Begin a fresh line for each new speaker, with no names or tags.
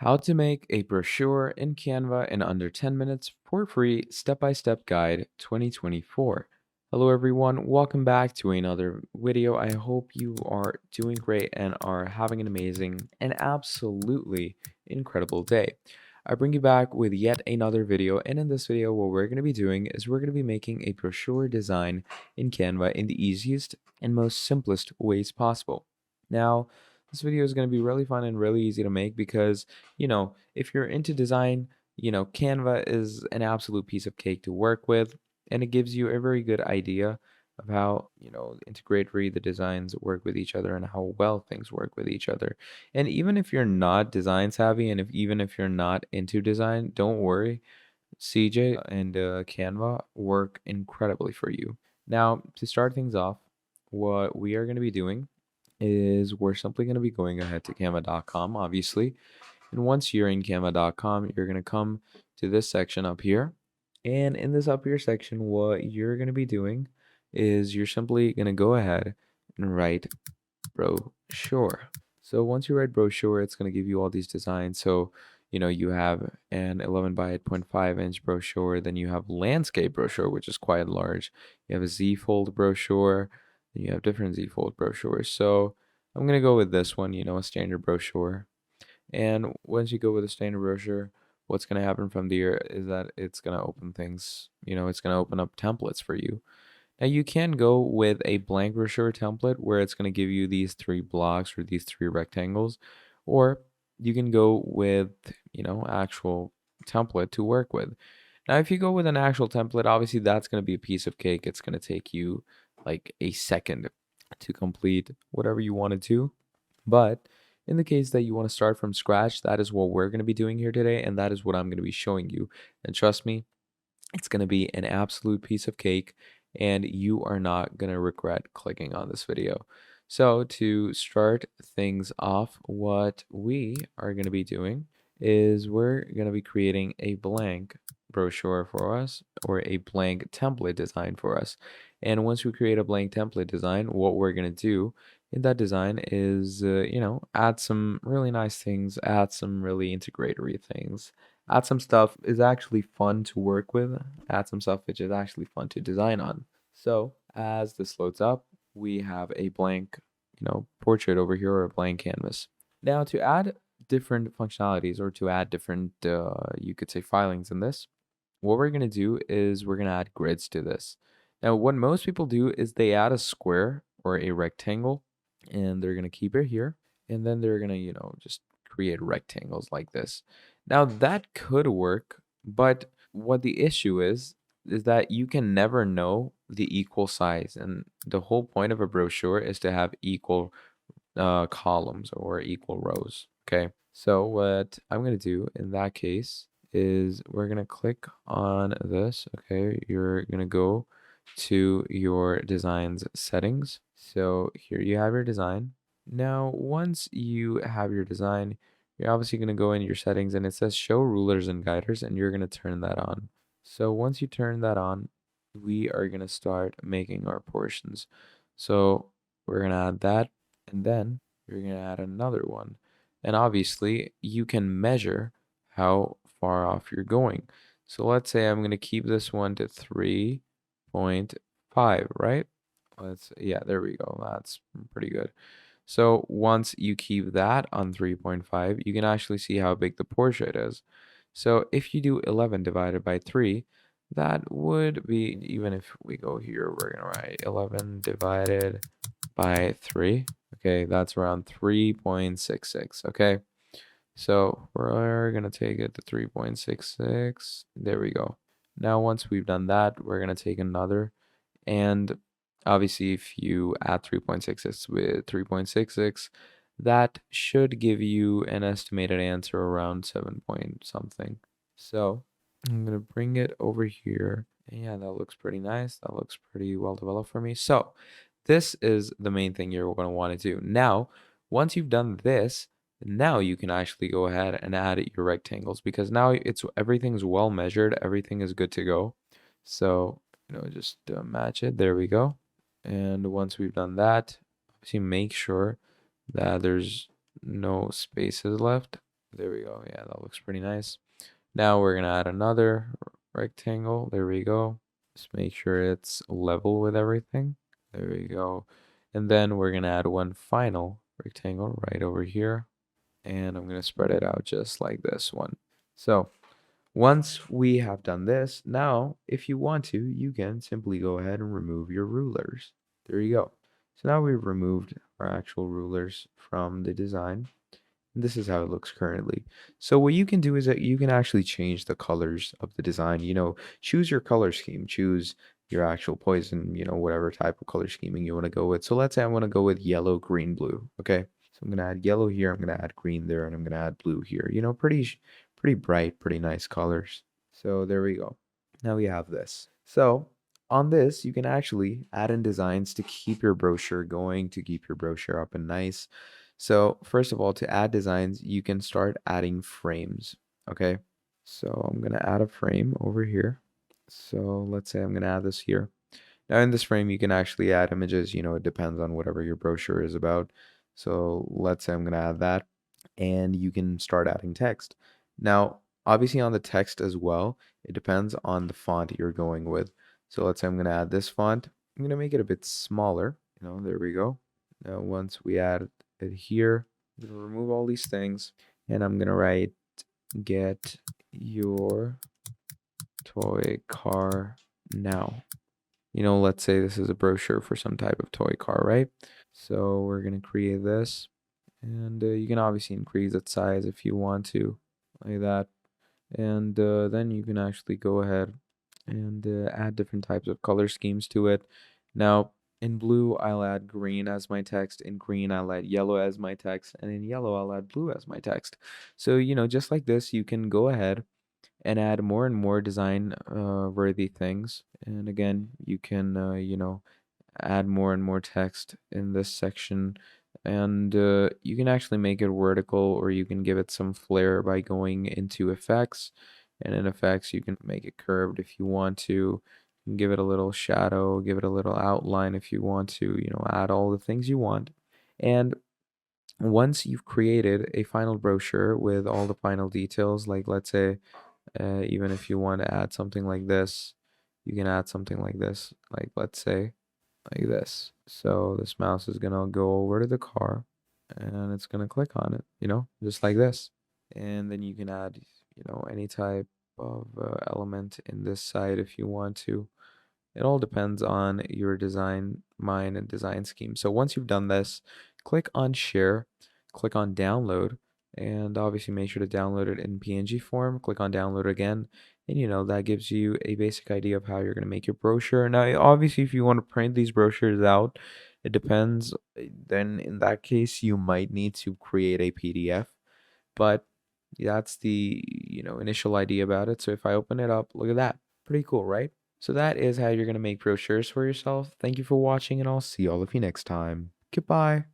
How to make a brochure in Canva in under 10 minutes for free step-by-step guide 2024. Hello everyone, welcome back to another video. I hope you are doing great and are having an amazing and absolutely incredible day. I bring you back with yet another video, and in this video what we're going to be doing is we're going to be making a brochure design in Canva in the easiest and most simplest ways possible. Now, this video is going to be really fun and really easy to make because if you're into design, Canva is an absolute piece of cake to work with, and it gives you a very good idea of how, integratory the designs work with each other and how well things work with each other. And even if you're not design savvy and even if you're not into design, don't worry. CJ and Canva work incredibly for you. Now, to start things off, what we are going to be doing is we're simply going to be going ahead to canva.com, obviously. And once you're in canva.com, you're going to come to this section up here. And in this up here section, what you're going to be doing is you're simply going to go ahead and write brochure. So once you write brochure, it's going to give you all these designs. So, you have an 11 by 8.5 inch brochure, then you have landscape brochure, which is quite large. You have a Z fold brochure, then you have different Z fold brochures. So I'm going to go with this one, a standard brochure. And once you go with a standard brochure, what's going to happen from there is that it's going to open things, it's going to open up templates for you. Now you can go with a blank brochure template where it's going to give you these three blocks or these three rectangles, or you can go with, actual template to work with. Now, if you go with an actual template, obviously that's going to be a piece of cake. It's going to take you like a second to complete whatever you want to do. But in the case that you want to start from scratch, that is what we're going to be doing here today, and that is what I'm going to be showing you. And trust me, it's going to be an absolute piece of cake, and you are not going to regret clicking on this video. So to start things off, what we are going to be doing is we're going to be creating a blank brochure for us, or a blank template design for us. And once we create a blank template design, what we're going to do in that design is, add some really nice things, add some really integratory things, add some stuff is actually fun to work with, add some stuff which is actually fun to design on. So as this loads up, we have a blank, portrait over here, or a blank canvas. Now to add different functionalities, or to add different, you could say, filings in this, what we're going to do is we're going to add grids to this. Now, what most people do is they add a square or a rectangle, and they're going to keep it here, and then they're going to, just create rectangles like this. Now, that could work, but what the issue is that you can never know the equal size, and the whole point of a brochure is to have equal columns or equal rows. Okay, so what I'm going to do in that case is we're going to click on this. Okay, you're going to go to your design's settings. So here you have your design. Now, once you have your design, you're obviously going to go in your settings, and it says show rulers and guiders, and you're going to turn that on. So once you turn that on, we are going to start making our portions. So we're going to add that, and then you're going to add another one. And obviously, you can measure how far off you're going. So let's say I'm going to keep this one to 3.5, right? Yeah, there we go. That's pretty good. So once you keep that on 3.5, you can actually see how big the portrait is. So if you do 11 divided by 3, that would be, even if we go here, we're going to write 11 divided by 3. Okay, that's around 3.66. Okay, so we're going to take it to 3.66. There we go. Now, once we've done that, we're going to take another. And obviously, if you add 3.66 with 3.66, that should give you an estimated answer around 7 point something. So I'm going to bring it over here. And yeah, that looks pretty nice. That looks pretty well developed for me. So this is the main thing you're going to want to do. Now, once you've done this, now you can actually go ahead and add your rectangles, because now everything's well measured. Everything is good to go. So, just match it. There we go. And once we've done that, obviously make sure that there's no spaces left. There we go. Yeah, that looks pretty nice. Now we're gonna add another rectangle. There we go. Just make sure it's level with everything. There we go. And then we're gonna add one final rectangle right over here. And I'm gonna spread it out just like this one. So once we have done this, now if you want to, you can simply go ahead and remove your rulers. There you go. So now we've removed our actual rulers from the design. This is how it looks currently. So what you can do is that you can actually change the colors of the design. Choose your color scheme. Choose your actual poison, whatever type of color scheming you want to go with. So let's say I want to go with yellow, green, blue. Okay. So I'm going to add yellow here. I'm going to add green there, and I'm going to add blue here. Pretty bright, pretty nice colors. So there we go. Now we have this. So on this, you can actually add in designs to keep your brochure going, to keep your brochure up and nice. So first of all, to add designs, you can start adding frames. Okay. So I'm going to add a frame over here. So let's say I'm going to add this here. Now in this frame, you can actually add images. It depends on whatever your brochure is about. So let's say I'm going to add that, and you can start adding text. Now, obviously on the text as well, it depends on the font you're going with. So let's say I'm going to add this font. I'm going to make it a bit smaller. There we go. Now once we add it here, I'm going to remove all these things, and I'm going to write get your toy car now. Let's say this is a brochure for some type of toy car, right? So we're going to create this, and you can obviously increase its size if you want to, like that. And then you can actually go ahead and add different types of color schemes to it. Now, in blue, I'll add green as my text. In green, I'll add yellow as my text. And in yellow, I'll add blue as my text. So, just like this, you can go ahead and add more and more design worthy things. And again, you can, add more and more text in this section. And you can actually make it vertical, or you can give it some flair by going into effects. And in effects, you can make it curved if you want to. You can give it a little shadow, give it a little outline if you want to, add all the things you want. And once you've created a final brochure with all the final details, like let's say, even if you want to add something like this, you can add something like this, like let's say like this. So this mouse is gonna go over to the car, and it's gonna click on it, just like this. And then you can add, any type of element in this side if you want to. It all depends on your design mind and design scheme. So once you've done this, click on share, click on download, and obviously make sure to download it in PNG form. Click on download again, and that gives you a basic idea of how you're going to make your brochure. Now, obviously, if you want to print these brochures out, it depends. Then in that case, you might need to create a PDF, but that's the initial idea about it. So if I open it up, look at that. Pretty cool, right? So that is how you're going to make brochures for yourself. Thank you for watching, and I'll see all of you next time. Goodbye.